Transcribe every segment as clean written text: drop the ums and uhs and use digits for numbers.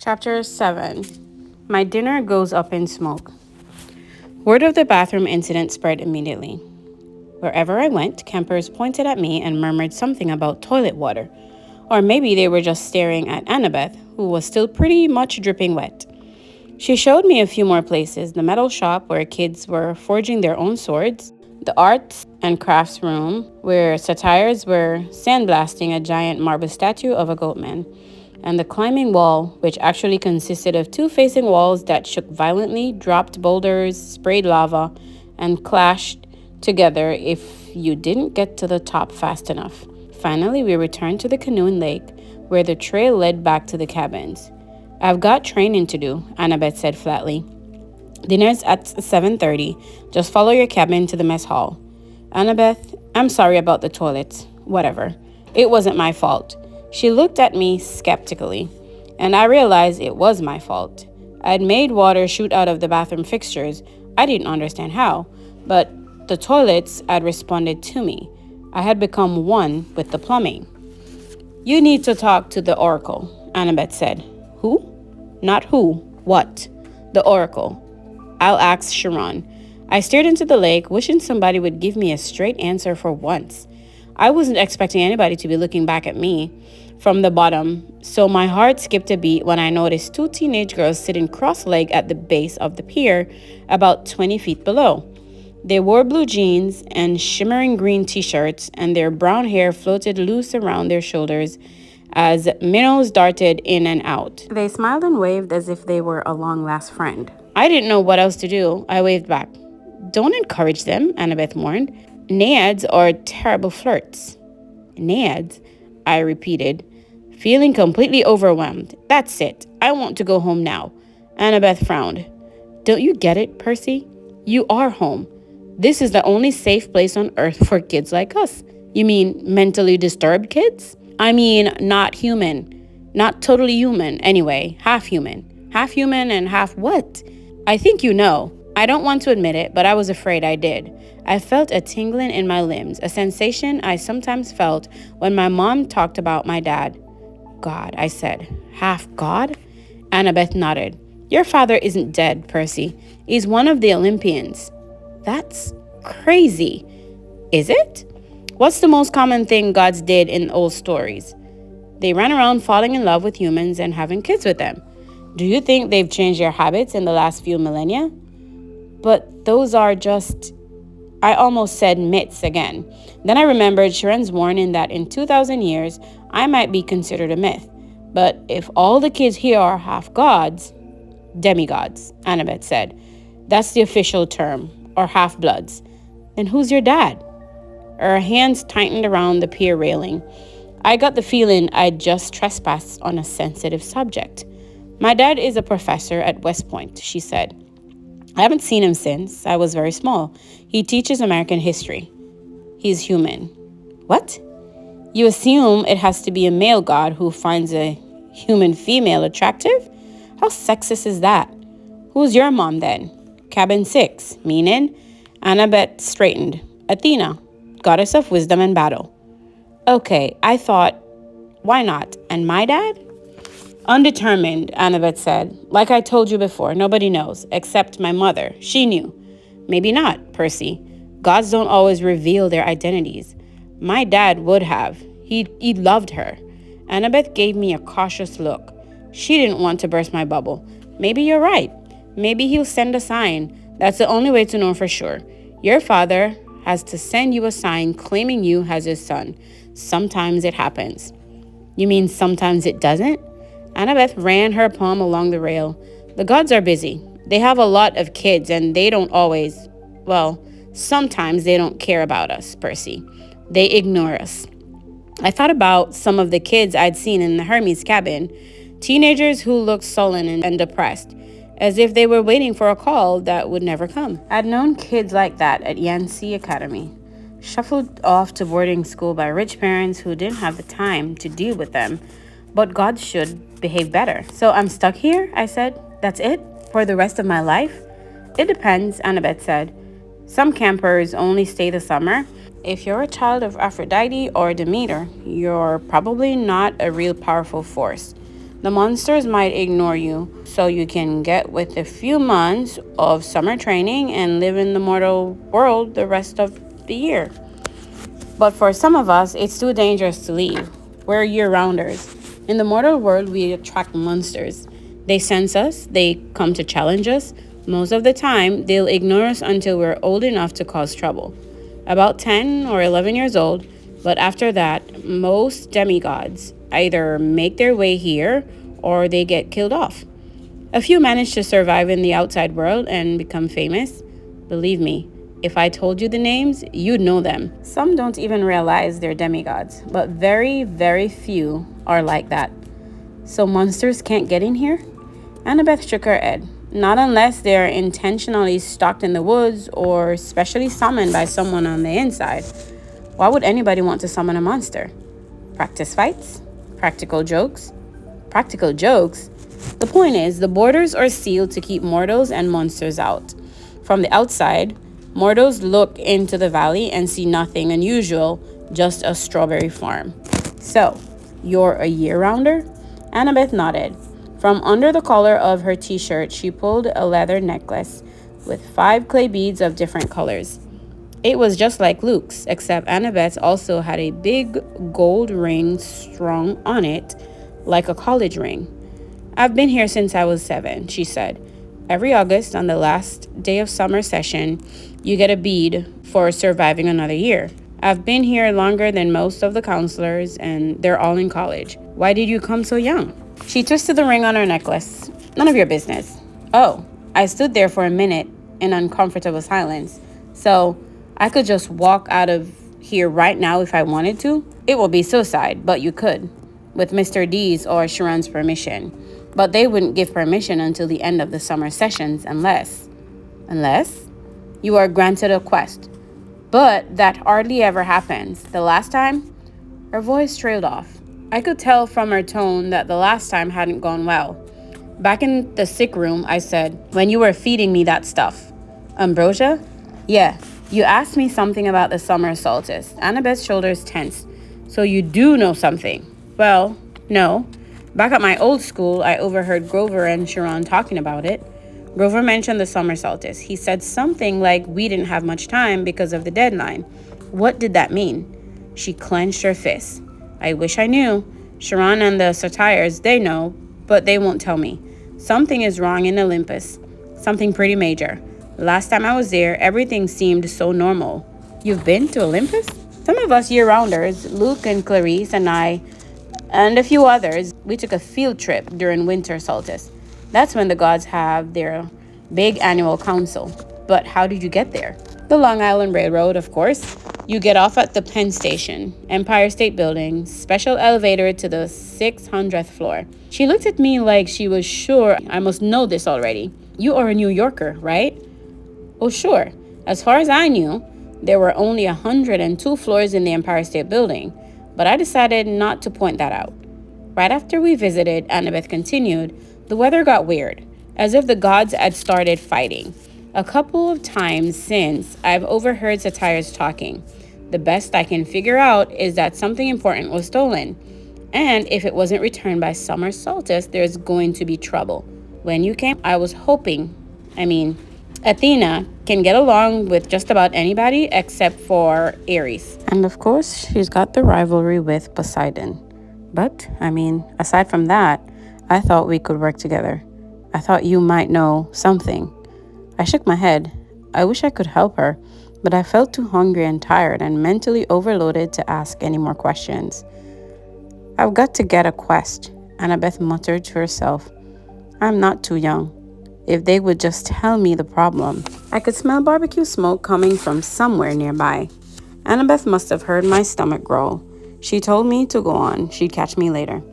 Chapter 7. My dinner goes up in smoke. Word of the bathroom incident spread immediately. Wherever I went, campers pointed at me and murmured something about toilet water. Or maybe they were just staring at Anabeth, who was still pretty much dripping wet. She showed me a few more places: the metal shop where kids were forging their own swords, the arts and crafts room where satyrs were sandblasting a giant marble statue of a goatman, and the climbing wall, which actually consisted of two facing walls that shook violently, dropped boulders, sprayed lava, and clashed together if you didn't get to the top fast enough. Finally, we returned to the canoe lake, where the trail led back to the cabins. "I've got training to do," Anabeth said flatly. "Dinner's at 7:30. Just follow your cabin to the mess hall." "Anabeth, I'm sorry about the toilets. Whatever. It wasn't my fault." She looked at me skeptically, and I realized it was my fault. I'd made water shoot out of the bathroom fixtures. I didn't understand how, but the toilets had responded to me. I had become one with the plumbing. "You need to talk to the Oracle," Anabeth said. "Who?" "Not who. What?" "The Oracle. I'll ask Sharon." I stared into the lake, wishing somebody would give me a straight answer for once. I wasn't expecting anybody to be looking back at me from the bottom, so my heart skipped a beat when I noticed two teenage girls sitting cross-legged at the base of the pier about 20 feet below. They wore blue jeans and shimmering green t-shirts, and their brown hair floated loose around their shoulders as minnows darted in and out. They smiled and waved as if they were a long-lost friend. I didn't know what else to do. I waved back. "Don't encourage them," Anabeth warned. "Naiads are terrible flirts." "Naiads?" I repeated, feeling completely overwhelmed. "That's it. I want to go home now." Anabeth frowned. "Don't you get it, Percy? You are home. This is the only safe place on earth for kids like us." "You mean mentally disturbed kids?" "I mean not human. Not totally human, anyway. Half human. Half human and half what?" "I think you know." I don't want to admit it, but I was afraid I did. I felt a tingling in my limbs, a sensation I sometimes felt when my mom talked about my dad. "God," I said. "Half God?" Anabeth nodded. "Your father isn't dead, Percy. He's one of the Olympians." "That's crazy." "Is it?" "What's the most common thing gods did in old stories?" "They ran around falling in love with humans and having kids with them." "Do you think they've changed their habits in the last few millennia?" "But those are just..." I almost said myths again. Then I remembered Sharon's warning that in 2,000 years, I might be considered a myth. But if all the kids here are half gods... "Demigods," Anabeth said. "That's the official term. Or half-bloods." "Then who's your dad?" Her hands tightened around the pier railing. I got the feeling I'd just trespassed on a sensitive subject. "My dad is a professor at West Point," she said. "I haven't seen him since I was very small. He teaches American history. He's human." "What?" "You assume it has to be a male god who finds a human female attractive? How sexist is that?" "Who's your mom then?" "Cabin 6, meaning?" Anabeth straightened. "Athena, goddess of wisdom and battle." "Okay, I thought, why not? And my dad?" "Undetermined," Anabeth said. "Like I told you before, nobody knows, except my mother. She knew." "Maybe not, Percy. Gods don't always reveal their identities. My dad would have. He loved her." Anabeth gave me a cautious look. She didn't want to burst my bubble. "Maybe you're right. Maybe he'll send a sign. That's the only way to know for sure. Your father has to send you a sign claiming you as his son. Sometimes it happens." "You mean sometimes it doesn't?" Anabeth ran her palm along the rail. "The gods are busy. They have a lot of kids and they don't always... well, sometimes they don't care about us, Percy. They ignore us." I thought about some of the kids I'd seen in the Hermes cabin. Teenagers who looked sullen and depressed, as if they were waiting for a call that would never come. I'd known kids like that at Yancy Academy, shuffled off to boarding school by rich parents who didn't have the time to deal with them. But God should behave better. "So I'm stuck here?" I said. "That's it? For the rest of my life?" "It depends," Anabeth said. "Some campers only stay the summer. If you're a child of Aphrodite or Demeter, you're probably not a real powerful force. The monsters might ignore you so you can get with a few months of summer training and live in the mortal world the rest of the year. But for some of us, it's too dangerous to leave. We're year-rounders. In the mortal world, we attract monsters. They sense us, they come to challenge us. Most of the time, they'll ignore us until we're old enough to cause trouble. About 10 or 11 years old, but after that, most demigods either make their way here or they get killed off. A few manage to survive in the outside world and become famous. Believe me, if I told you the names, you'd know them. Some don't even realize they're demigods, but very, very few are like that. So monsters can't get in here? Anabeth shook her head. Not unless they're intentionally stalked in the woods or specially summoned by someone on the inside. Why would anybody want to summon a monster? Practice fights? Practical jokes? Practical jokes? The point is, the borders are sealed to keep mortals and monsters out. From the outside, mortals look into the valley and see nothing unusual, just a strawberry farm. So, you're a year-rounder? Anabeth nodded. From under the collar of her t-shirt, she pulled a leather necklace with 5 clay beads of different colors. It was just like Luke's, except Anabeth also had a big gold ring strung on it, like a college ring. I've been here since I was 7, she said. Every August, on the last day of summer session, you get a bead for surviving another year. I've been here longer than most of the counselors, and they're all in college. Why did you come so young? She twisted the ring on her necklace. None of your business. Oh, I stood there for a minute in uncomfortable silence. So, I could just walk out of here right now if I wanted to? It will be suicide, but you could. With Mr. D's or Sharon's permission. But they wouldn't give permission until the end of the summer sessions unless you are granted a quest. But that hardly ever happens. The last time, her voice trailed off. I could tell from her tone that the last time hadn't gone well. Back in the sick room, I said, when you were feeding me that stuff. Ambrosia? Yeah, you asked me something about the summer solstice. Annabeth's shoulders tensed. So you do know something. Well, no. Back at my old school, I overheard Grover and Sharon talking about it. Grover mentioned the summer solstice. He said something like we didn't have much time because of the deadline. What did that mean? She clenched her fist. I wish I knew. Sharon and the satyrs, they know, but they won't tell me. Something is wrong in Olympus. Something pretty major. Last time I was there, everything seemed so normal. You've been to Olympus? Some of us year-rounders, Luke and Clarice and I, and a few others, we took a field trip during winter solstice. That's when the gods have their big annual council. But how did you get there? The Long Island Railroad, of course. You get off at the Penn Station, Empire State Building, special elevator to the 600th floor. She looked at me like she was sure I must know this already. You are a New Yorker, right? Oh, sure. As far as I knew, there were only 102 floors in the Empire State Building, but I decided not to point that out. Right after we visited, Anabeth continued, the weather got weird, as if the gods had started fighting. A couple of times since, I've overheard satyrs talking. The best I can figure out is that something important was stolen. And if it wasn't returned by summer solstice, there's going to be trouble. When you came, I was hoping, Athena can get along with just about anybody except for Ares. And of course, she's got the rivalry with Poseidon. But, aside from that, I thought we could work together. I thought you might know something. I shook my head. I wish I could help her, but I felt too hungry and tired and mentally overloaded to ask any more questions. I've got to get a quest, Anabeth muttered to herself. I'm not too young. If they would just tell me the problem. I could smell barbecue smoke coming from somewhere nearby. Anabeth must have heard my stomach growl. She told me to go on. She'd catch me later.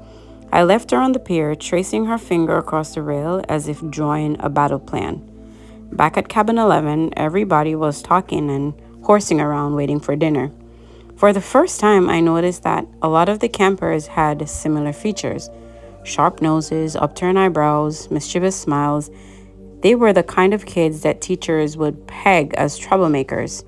I left her on the pier, tracing her finger across the rail as if drawing a battle plan. Back at cabin 11, everybody was talking and horsing around waiting for dinner. For the first time, I noticed that a lot of the campers had similar features. Sharp noses, upturned eyebrows, mischievous smiles. They were the kind of kids that teachers would peg as troublemakers.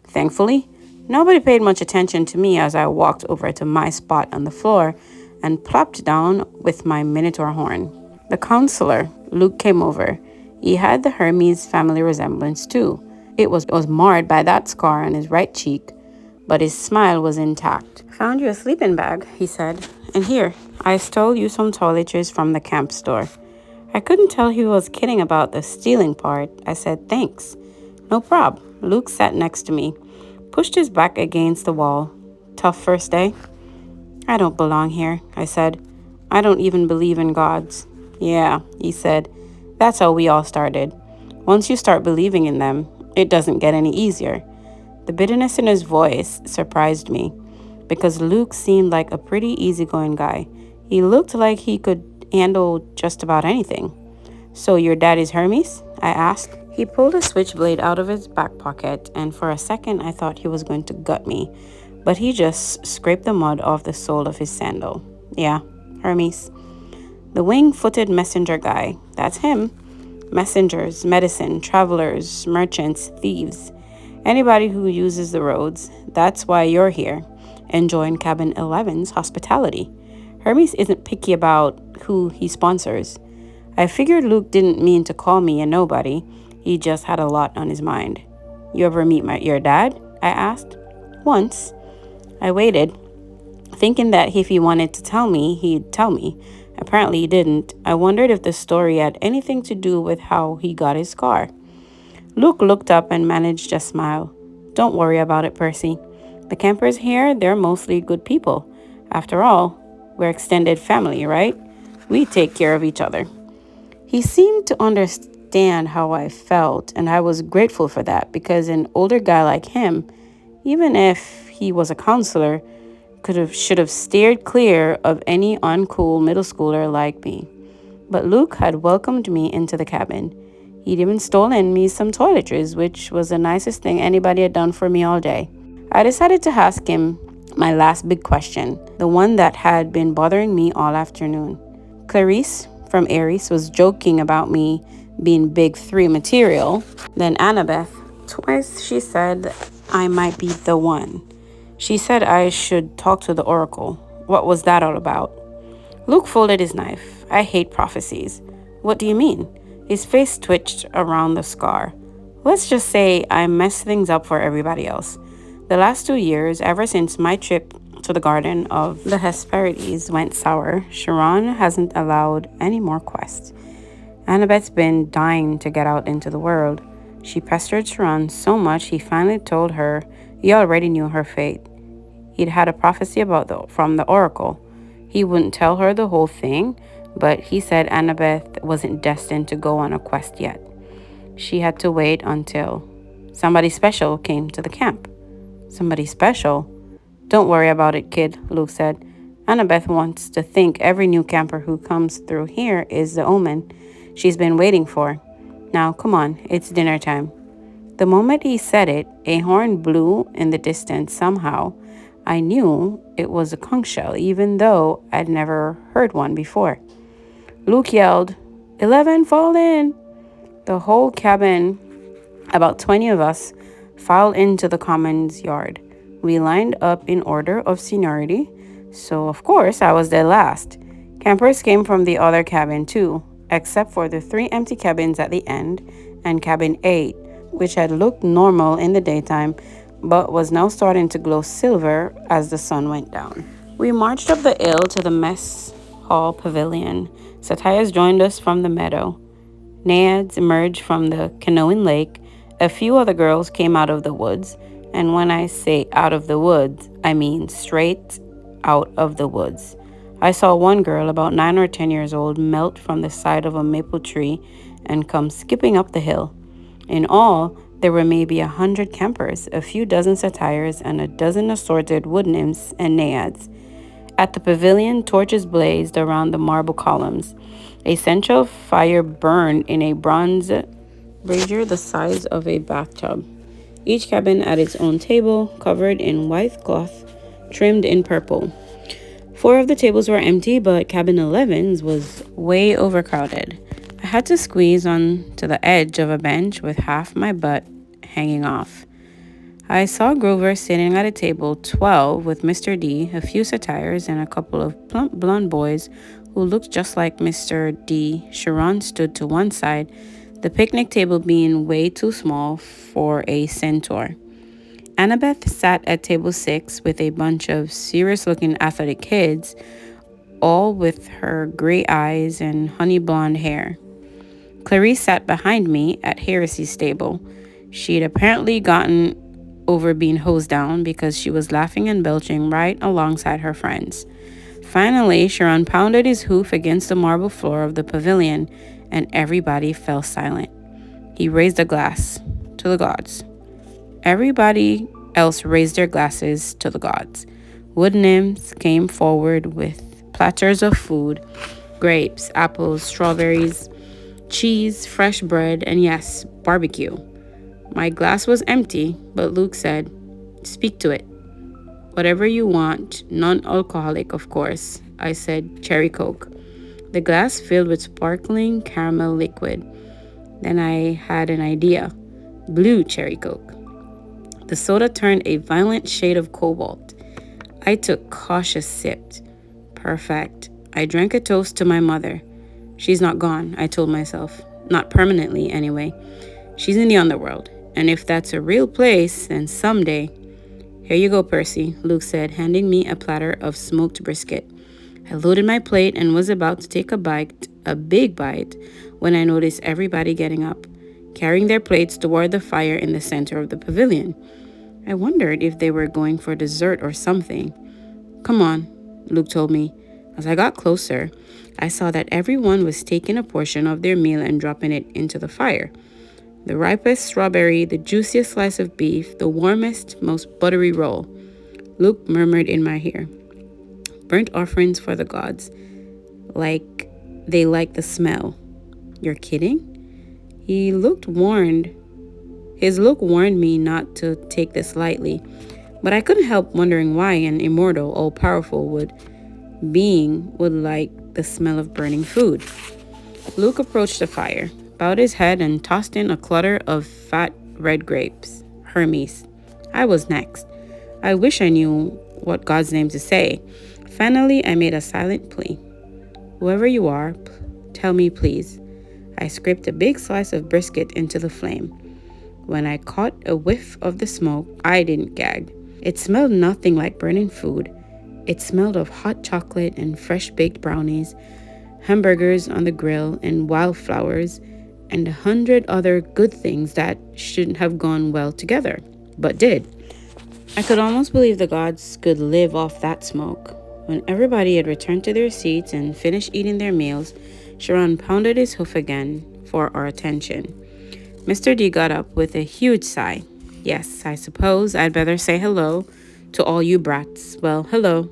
Thankfully, nobody paid much attention to me as I walked over to my spot on the floor and plopped down with my minotaur horn. The counselor, Luke, came over. He had the Hermes family resemblance too. It was marred by that scar on his right cheek, but his smile was intact. "Found you a sleeping bag," he said. "And here, I stole you some toiletries from the camp store." I couldn't tell he was kidding about the stealing part. I said, "Thanks." "No prob." Luke sat next to me, pushed his back against the wall. "Tough first day?" "I don't belong here," I said. "I don't even believe in gods." "Yeah," he said. "That's how we all started. Once you start believing in them, it doesn't get any easier." The bitterness in his voice surprised me, because Luke seemed like a pretty easygoing guy. He looked like he could handle just about anything. "So your dad is Hermes?" I asked. He pulled a switchblade out of his back pocket, and for a second I thought he was going to gut me, but he just scraped the mud off the sole of his sandal. "Yeah, Hermes. The wing-footed messenger guy. That's him. Messengers, medicine, travelers, merchants, thieves. Anybody who uses the roads. That's why you're here, enjoying Cabin 11's hospitality. Hermes isn't picky about who he sponsors." I figured Luke didn't mean to call me a nobody. He just had a lot on his mind. "You ever meet your dad?" I asked. "Once." I waited, thinking that if he wanted to tell me, he'd tell me. Apparently he didn't. I wondered if the story had anything to do with how he got his scar. Luke looked up and managed a smile. "Don't worry about it, Percy. The campers here, they're mostly good people. After all, we're extended family, right? We take care of each other." He seemed to understand how I felt, and I was grateful for that, because an older guy like him, even if he was a counselor, should have steered clear of any uncool middle schooler like me. But Luke had welcomed me into the cabin. He'd even stolen me some toiletries, which was the nicest thing anybody had done for me all day. I decided to ask him my last big question, the one that had been bothering me all afternoon. Clarice from Aries was joking about me being big 3 material. Then Anabeth, twice she said I might be the one. She said I should talk to the oracle. What was that all about? Luke folded his knife. "I hate prophecies." "What do you mean?" His face twitched around the scar. "Let's just say I messed things up for everybody else. The last 2 years, ever since my trip to the Garden of the Hesperides went sour, Sharon hasn't allowed any more quests. Anabeth's been dying to get out into the world. She pestered Sharon so much he finally told her he already knew her fate. He'd had a prophecy from the oracle. He wouldn't tell her the whole thing, but he said Anabeth wasn't destined to go on a quest yet. She had to wait until somebody special came to the camp." "Somebody special?" "Don't worry about it, kid," Luke said. "Anabeth wants to think every new camper who comes through here is the omen she's been waiting for. Now, come on, it's dinner time." The moment he said it, a horn blew in the distance. Somehow, I knew it was a conch shell, even though I'd never heard one before. Luke yelled, 11, fall in!" The whole cabin, about 20 of us, filed into the commons yard. We lined up in order of seniority, so of course I was dead last. Campers came from the other cabin too, except for the 3 empty cabins at the end and cabin 8, which had looked normal in the daytime but was now starting to glow silver as the sun went down. We marched up the hill to the mess hall pavilion. Satyrs joined us from the meadow. Naiads emerged from the canoeing lake. A few other girls came out of the woods, and when I say out of the woods, I mean straight out of the woods. I saw one girl about 9 or 10 years old melt from the side of a maple tree and come skipping up the hill. In all, there were maybe 100 campers, a few dozen satyrs, and a dozen assorted wood nymphs and naiads. At the pavilion, torches blazed around the marble columns. A central fire burned in a bronze brazier the size of a bathtub. Each cabin had its own table, covered in white cloth, trimmed in purple. 4 of the tables were empty, but cabin 11's was way overcrowded. I had to squeeze on to the edge of a bench with half my butt hanging off. I saw Grover sitting at a table 12 with Mr. D, a few satires, and a couple of plump blonde boys who looked just like Mr. D. Sharon stood to one side, the picnic table being way too small for a centaur. Anabeth sat at table 6 with a bunch of serious-looking athletic kids, all with her gray eyes and honey blonde hair. Clarice sat behind me at Heresy's table. She'd apparently gotten over being hosed down because she was laughing and belching right alongside her friends. Finally, Sharon pounded his hoof against the marble floor of the pavilion, and everybody fell silent. He raised a glass to the gods. Everybody else raised their glasses to the gods. Wood nymphs came forward with platters of food: grapes, apples, strawberries, cheese, fresh bread, and yes, barbecue. My glass was empty, but Luke said, "Speak to it." "Whatever you want, non-alcoholic, of course," I said, "cherry Coke." The glass filled with sparkling caramel liquid. Then I had an idea. Blue cherry Coke. The soda turned a violent shade of cobalt. I took cautious sips. Perfect. I drank a toast to my mother. She's not gone, I told myself. Not permanently, anyway. She's in the underworld. And if that's a real place, then someday... "Here you go, Percy," Luke said, handing me a platter of smoked brisket. I loaded my plate and was about to take a big bite, when I noticed everybody getting up, carrying their plates toward the fire in the center of the pavilion. I wondered if they were going for dessert or something. "Come on," Luke told me. As I got closer, I saw that everyone was taking a portion of their meal and dropping it into the fire. The ripest strawberry, the juiciest slice of beef, the warmest, most buttery roll. Luke murmured in my ear, "Burnt offerings for the gods. Like they like the smell." "You're kidding?" His look warned me not to take this lightly, but I couldn't help wondering why an immortal, all-powerful being would like the smell of burning food. Luke approached the fire, bowed his head, and tossed in a clutter of fat red grapes. Hermes. I was next. I wish I knew what God's name to say. Finally, I made a silent plea. "Whoever you are, tell me, please." I scraped a big slice of brisket into the flame. When I caught a whiff of the smoke, I didn't gag. It smelled nothing like burning food. It smelled of hot chocolate and fresh-baked brownies, hamburgers on the grill, and wildflowers, and 100 other good things that shouldn't have gone well together, but did. I could almost believe the gods could live off that smoke. When everybody had returned to their seats and finished eating their meals, Sharon pounded his hoof again for our attention. Mr. D got up with a huge sigh. "Yes, I suppose I'd better say hello to all you brats. Well, hello.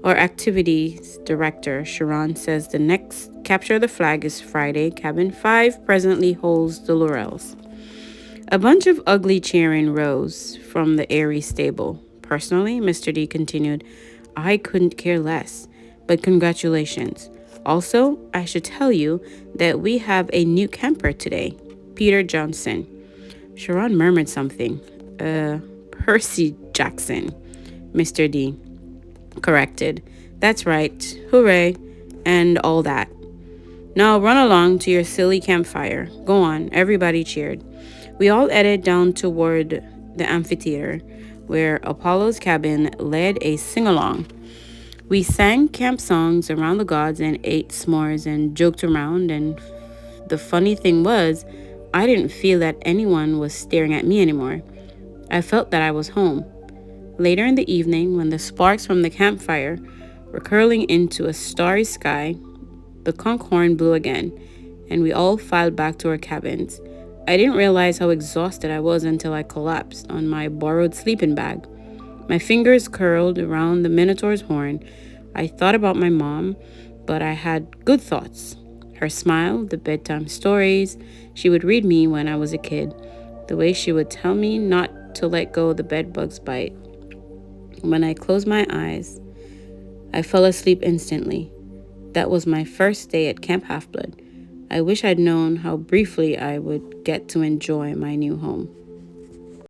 Our activities director, Sharon, says the next capture of the flag is Friday. Cabin 5 presently holds the laurels." A bunch of ugly cheering rose from the airy stable. "Personally," Mr. D continued, "I couldn't care less, but congratulations. Also, I should tell you that we have a new camper today, Peter Johnson." Sharon murmured something. Percy Jackson," Mr. D corrected. "That's right. Hooray. And all that. Now run along to your silly campfire. Go on." Everybody cheered. We all headed down toward the amphitheater, where Apollo's cabin led a sing-along. We sang camp songs around the gods and ate s'mores and joked around, and the funny thing was, I didn't feel that anyone was staring at me anymore. I felt that I was home. Later in the evening, when the sparks from the campfire were curling into a starry sky, the conch horn blew again, and we all filed back to our cabins. I didn't realize how exhausted I was until I collapsed on my borrowed sleeping bag. My fingers curled around the Minotaur's horn. I thought about my mom, but I had good thoughts. Her smile, the bedtime stories she would read me when I was a kid, the way she would tell me not to let go of the bedbug's bite. When I closed my eyes, I fell asleep instantly. That was my first day at Camp Half-Blood. I wish I'd known how briefly I would get to enjoy my new home.